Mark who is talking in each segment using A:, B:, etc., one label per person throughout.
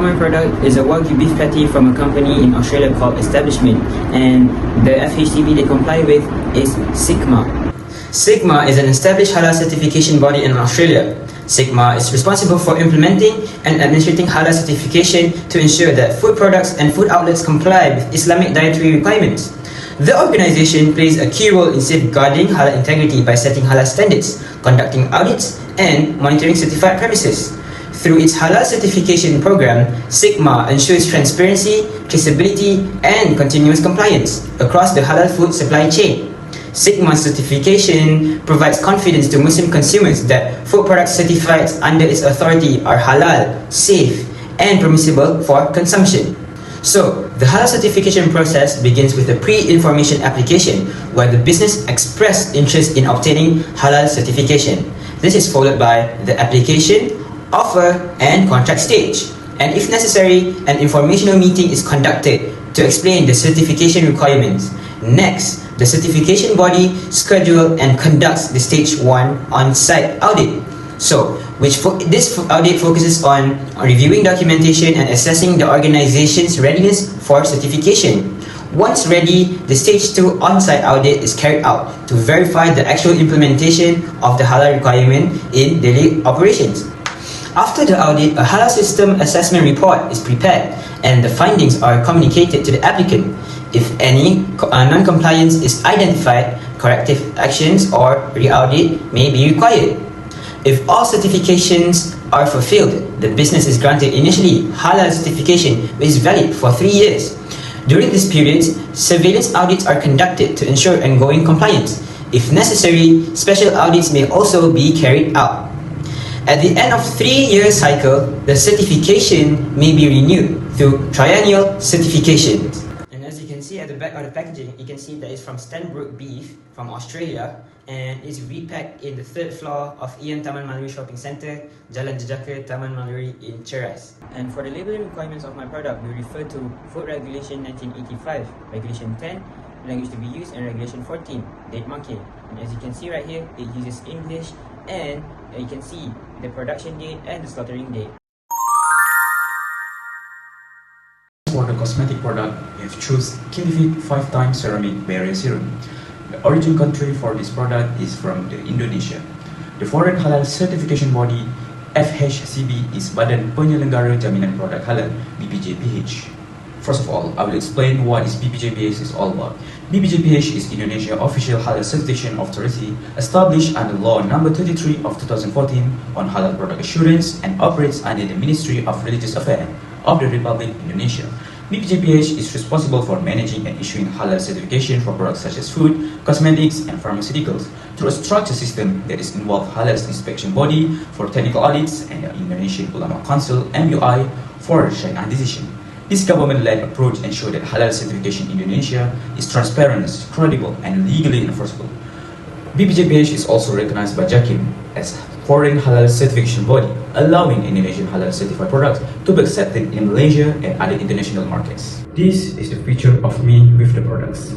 A: my product is a Wagyu beef patty from a company in Australia called Establishment, and the FHCB they comply with is Sigma. Sigma is an established halal certification body in Australia. Sigma is responsible for implementing and administrating halal certification to ensure that food products and food outlets comply with Islamic dietary requirements. The organization plays a key role in safeguarding halal integrity by setting halal standards, conducting audits, and monitoring certified premises. Through its halal certification program, Sigma ensures transparency, traceability, and continuous compliance across the halal food supply chain. Sigma certification provides confidence to Muslim consumers that food products certified under its authority are halal, safe, and permissible for consumption. So, the halal certification process begins with a pre-information application where the business expressed interest in obtaining halal certification. This is followed by the application, offer, and contract stage. And if necessary, an informational meeting is conducted to explain the certification requirements. Next, the certification body schedules and conducts the stage 1 on-site audit. So, this audit focuses on reviewing documentation and assessing the organization's readiness for certification. Once ready, the stage 2 on-site audit is carried out to verify the actual implementation of the halal requirement in daily operations. After the audit, a halal system assessment report is prepared and the findings are communicated to the applicant. If any non-compliance is identified, corrective actions or re-audit may be required. If all certifications are fulfilled, the business is granted initially halal certification which is valid for 3 years. During this period, surveillance audits are conducted to ensure ongoing compliance. If necessary, special audits may also be carried out. At the end of 3-year cycle, the certification may be renewed through triennial certification. And as you can see at the back of the packaging, you can see that it's from Stanbrook Beef from Australia, and it's repacked in the 3rd floor of Ian Taman Maluri Shopping Centre, Jalan Jejaka, Taman Maluri in Cheras. And for the labelling requirements of my product, we refer to Food Regulation 1985, Regulation 10, language to be used, and Regulation 14, date marking. And as you can see right here, it uses English, and you can see the production date and the slaughtering date.
B: For the cosmetic product, we have chosen Kinefit 5x Ceramic Barrier Serum. The origin country for this product is from Indonesia. The foreign halal certification body FHCB is Badan Penyelenggara Jaminan Produk Halal (BPJPH). First of all, I will explain what BPJPH is all about. BPJPH is Indonesia Official Halal Certification Authority, established under Law No. 33 of 2014 on halal product assurance and operates under the Ministry of Religious Affairs of the Republic of Indonesia. BPJPH is responsible for managing and issuing halal certification for products such as food, cosmetics, and pharmaceuticals through a structured system that is involved halal inspection body for technical audits and the Indonesian Ulama Council (MUI) for Syariah decision. This government-led approach ensures that halal certification in Indonesia is transparent, credible, and legally enforceable. BPJPH is also recognized by JAKIM as foreign halal certification body, allowing Indonesian halal certified products to be accepted in Malaysia and other international markets. This is the picture of me with the products.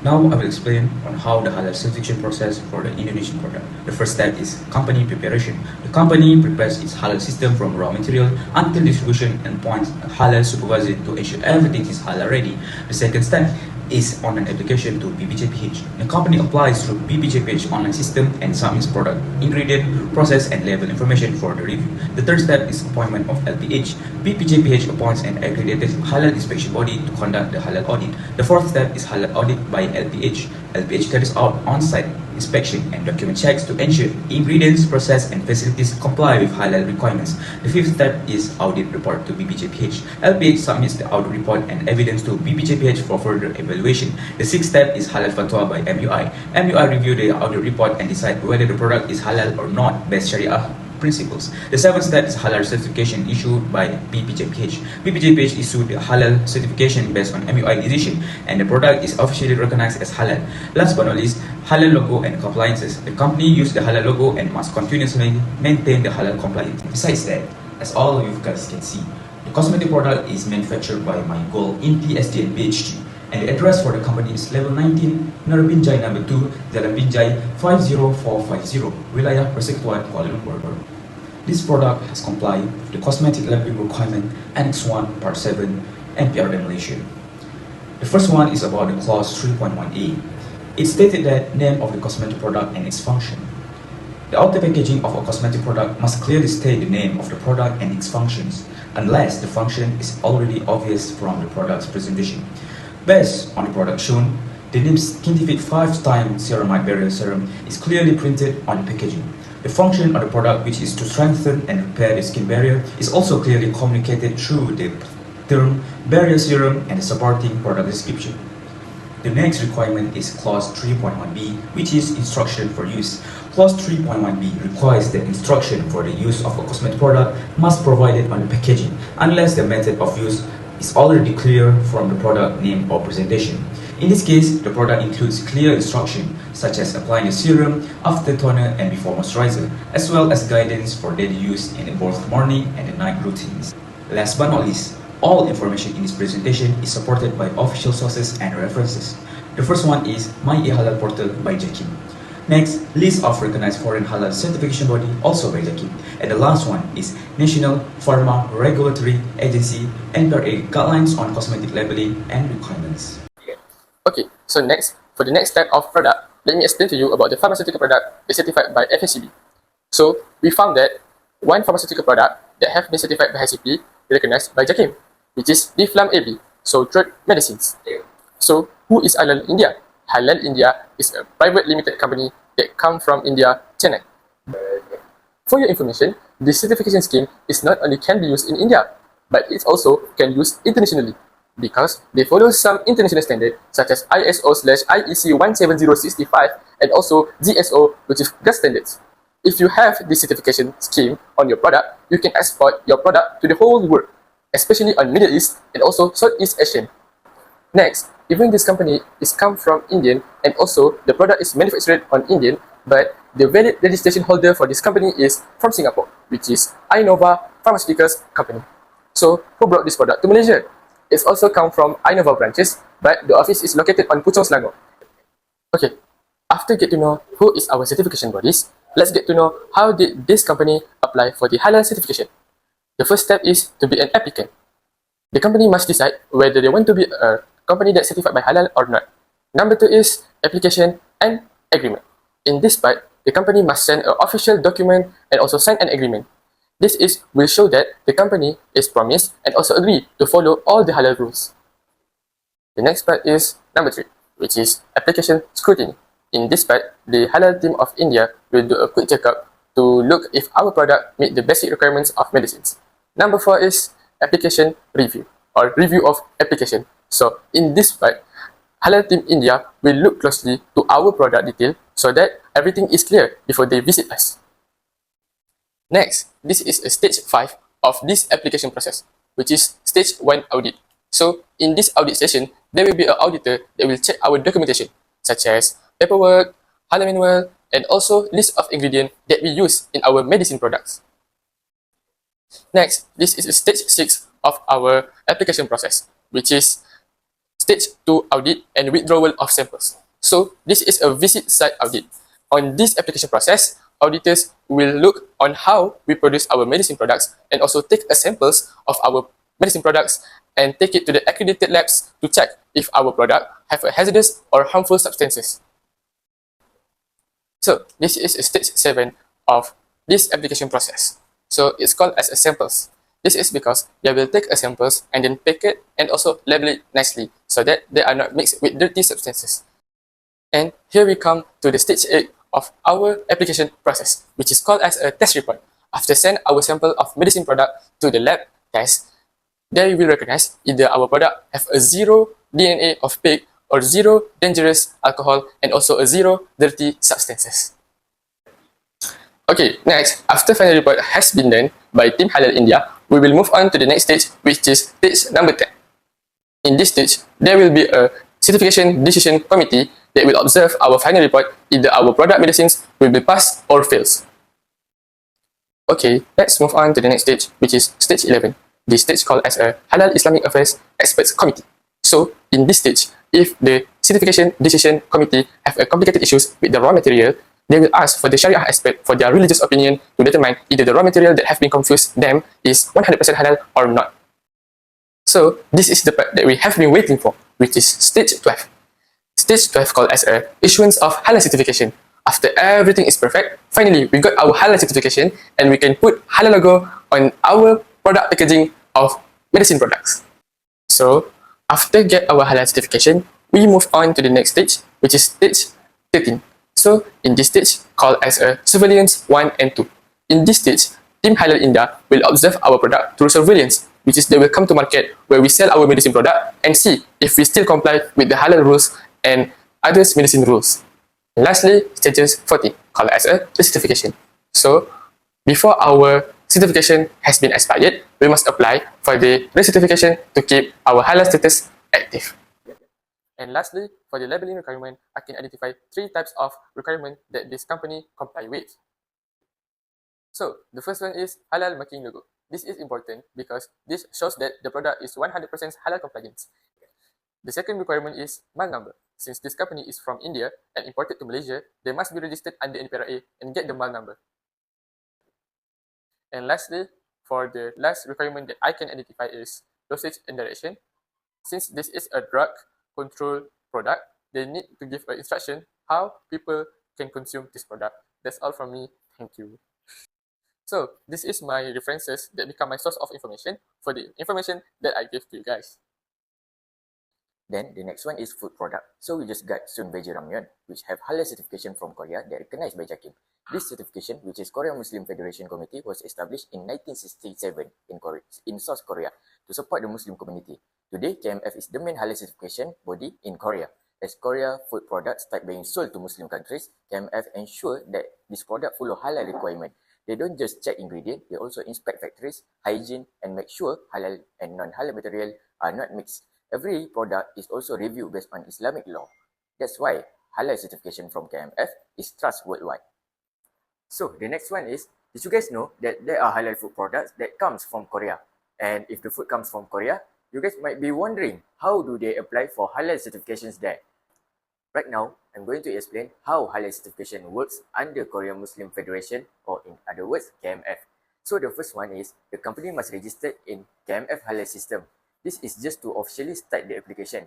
B: Now I will explain on how the halal certification process for the Indonesian product. The first step is company preparation. The company prepares its halal system from raw material until distribution and appoints a halal supervisor to ensure everything is halal ready. The second step is on an application to BPJPH. The company applies through BPJPH online system and submits product, ingredient, process, and label information for the review. The third step is appointment of LPH. BPJPH appoints an accredited halal inspection body to conduct the halal audit. The fourth step is halal audit by LPH. LPH carries out on-site inspection and document checks to ensure ingredients, process, and facilities comply with halal requirements. The fifth step is audit report to BPJPH. LPH submits the audit report and evidence to BPJPH for further evaluation. The sixth step is halal fatwa by MUI. MUI review the audit report and decide whether the product is halal or not based Sharia principles. The seventh step is halal certification issued by BPJPH. BPJPH issued the halal certification based on MUI decision, and the product is officially recognized as halal. Last but not least, halal logo and compliances. The company uses the halal logo and must continuously maintain the halal compliance. Besides that, as all of you guys can see, the cosmetic product is manufactured by my goal in TSD and BHG. And the address for the company is level 19, Nara Binjai number 2, Jalan Binjai 50450, Wilayah Persekutuan, Kuala Lumpur. this product has complied with the cosmetic labeling requirement Annex 1 Part 7 NPRM Malaysia. The first one is about the clause 3.1a. It stated that name of the cosmetic product and its function. The outer packaging of a cosmetic product must clearly state the name of the product and its functions, unless the function is already obvious from the product's presentation. Based on the product shown, the name Skin Defeat 5-time Ceramide Barrier Serum is clearly printed on the packaging. The function of the product, which is to strengthen and repair the skin barrier, is also clearly communicated through the term barrier serum and the supporting product description. The next requirement is clause 3.1b, which is instruction for use. Clause 3.1b requires that instruction for the use of a cosmetic product must be provided on the packaging, unless the method of use is already clear from the product name or presentation. In this case, the product includes clear instruction, such as applying the serum after toner and before moisturizer, as well as guidance for daily use in both morning and the night routines. Last but not least, all information in this presentation is supported by official sources and references. The first one is My Halal portal by Jakim. Next, list of recognized foreign halal certification body, also by Jakim. And the last one is National Pharma Regulatory Agency NPRA guidelines on cosmetic labeling and requirements.
C: Okay, so next, for the next type of product, let me explain to you about the pharmaceutical product is certified by FHCB. So, we found that one pharmaceutical product that have been certified by HCP recognized by Jakim, which is Diflam AB, so throat medicines. So, who is Halal India? Halal India is a private limited company that come from India, Chennai. For your information, this certification scheme is not only can be used in India, but it also can be used internationally, because they follow some international standard such as ISO/IEC 17065 and also GSO, which is gas standards. If you have this certification scheme on your product, you can export your product to the whole world, especially on Middle East and also Southeast Asian. Next, even this company is come from Indian and also the product is manufactured on Indian, but the valid registration holder for this company is from Singapore, which is Innova Pharmaceuticals Company. So, who brought this product to Malaysia? It's also come from Innova branches, but the office is located on Puchong, Selangor. Okay, after get to know who is our certification bodies, let's get to know how did this company apply for the halal certification. The first step is to be an applicant. The company must decide whether they want to be a company that's certified by halal or not. Number 2 is application and agreement. In this part, the company must send an official document and also sign an agreement. This will show that the company is promised and also agree to follow all the halal rules. The next part is number 3, which is application scrutiny. In this part, the halal team of India will do a quick checkup to look if our product meet the basic requirements of medicines. Number 4 is application review or review of application. So in this part, halal team India will look closely to our product detail so that everything is clear before they visit us. Next, this is a stage 5 of this application process, which is stage 1 audit. So, in this audit session, there will be an auditor that will check our documentation, such as paperwork, halal manual, and also list of ingredients that we use in our medicine products. Next, this is stage 6 of our application process, which is stage 2 audit and withdrawal of samples. So, this is a visit site audit. On this application process, auditors will look on how we produce our medicine products and also take a samples of our medicine products and take it to the accredited labs to check if our product have a hazardous or harmful substances. So this is stage 7 of this application process. So it's called as a samples. This is because they will take a samples and then pack it and also label it nicely so that they are not mixed with dirty substances. And here we come to the stage 8 of our application process, which is called as a test report. After send our sample of medicine product to the lab test, they will recognize either our product have a 0 DNA of pig or 0 dangerous alcohol and also a 0 dirty substances. Okay, next, after final report has been done by Team Halal India, we will move on to the next stage, which is stage number 10. In this stage, there will be a certification decision committee that will observe our final report, either our product medicines will be passed or fails. Okay, let's move on to the next stage, which is stage 11. This stage called as a Halal Islamic Affairs Experts Committee. So, in this stage, if the certification decision committee have a complicated issues with the raw material, they will ask for the Sharia aspect for their religious opinion to determine either the raw material that have been confused them is 100% halal or not. So this is the part that we have been waiting for, which is stage 12. Stage 12 called as a issuance of halal certification. After everything is perfect, finally we got our halal certification and we can put halal logo on our product packaging of medicine products. So after get our halal certification, we move on to the next stage, which is stage 13. So in this stage, called as a surveillance 1 and 2. In this stage, Team Halal India will observe our product through surveillance, which is they will come to market where we sell our medicine product and see if we still comply with the halal rules and others medicine rules. And lastly, stages 14, called as a certification. So before our certification has been expired, we must apply for the recertification to keep our halal status active. And lastly, for the labeling requirement, I can identify 3 types of requirement that this company comply with. So the first one is halal marking logo. This is important because this shows that the product is 100% halal compliance. The second requirement is MAL number. Since this company is from India and imported to Malaysia, they must be registered under NPRA and get the MAL number. And lastly, for the last requirement that I can identify is dosage and direction. Since this is a drug control product, they need to give an instruction how people can consume this product. That's all from me. Thank you. So this is my references that become my source of information for the information that I give to you guys.
D: Then the next one is food product. So we just got Sun Veggie Ramyeon, which have halal certification from Korea that recognized by JAKIM. This certification, which is Korean Muslim Federation Committee, was established in 1967 in South Korea to support the Muslim community. Today, KMF is the main halal certification body in Korea. As Korea food products start being sold to Muslim countries, KMF ensure that this product follow halal requirement. They don't just check ingredient, they also inspect factories, hygiene, and make sure halal and non-halal material are not mixed. Every product is also reviewed based on Islamic law. That's why halal certification from KMF is trust worldwide. So the next one is, did you guys know that there are halal food products that comes from Korea? And if the food comes from Korea, you guys might be wondering, how do they apply for halal certifications there? Right now, I'm going to explain how halal certification works under Korean Muslim Federation, or in other words, KMF. So the first one is, the company must register in KMF halal system. This is just to officially start the application.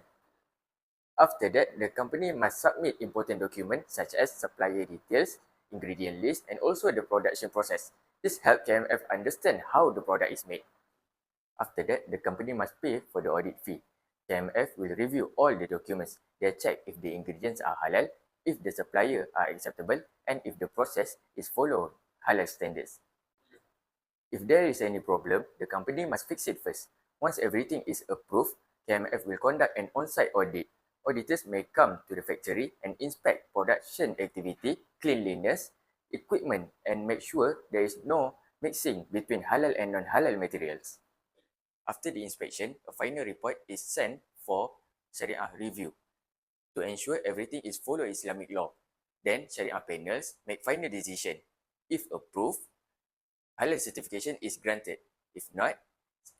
D: After that, the company must submit important documents such as supplier details, ingredient list, and also the production process. This helps KMF understand how the product is made. After that, the company must pay for the audit fee. KMF will review all the documents. They check if the ingredients are halal, if the supplier are acceptable, and if the process is follow halal standards. If there is any problem, the company must fix it first. Once everything is approved, KMF will conduct an on-site audit. Auditors may come to the factory and inspect production activity, cleanliness, equipment, and make sure there is no mixing between halal and non-halal materials. After the inspection, a final report is sent for Sharia review to ensure everything is follow Islamic law. Then Sharia panels make final decision. If approved, halal certification is granted. If not,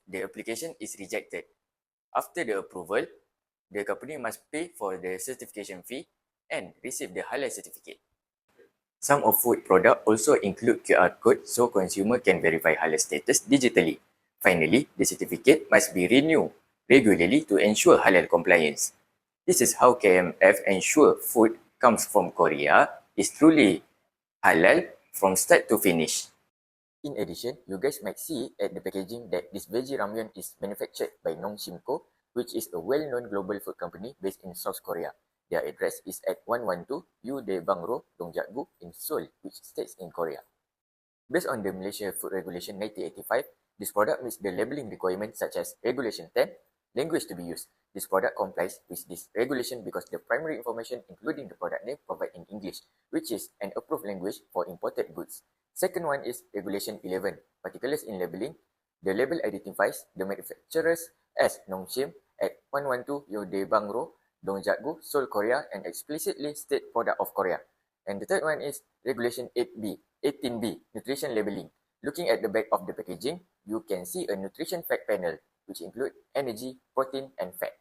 D: the application is rejected. After the approval, the company must pay for the certification fee and receive the halal certificate. Some of food products also include QR code so consumer can verify halal status digitally. Finally, the certificate must be renewed regularly to ensure halal compliance. This is how KMF ensure food comes from Korea is truly halal from start to finish. In addition, you guys might see at the packaging that this veggie ramyeon is manufactured by Nongshim Co., which is a well-known global food company based in South Korea. Their address is at 112 Yu De Bang Road, Dongjak-gu in Seoul, which states in Korea. Based on the Malaysia Food Regulation 1985, this product meets the labeling requirements such as Regulation 10, language to be used. This product complies with this regulation because the primary information including the product name provided in English, which is an approved language for imported goods. Second one is Regulation 11, particulars in labeling. The label identifies the manufacturers as Nongshim at 112 Yode Bang Road, Dongjak-gu, Seoul, Korea, and explicitly state product of Korea. And the third one is Regulation 18B, nutrition labeling. Looking at the back of the packaging, you can see a nutrition fact panel, which include energy, protein, and fat.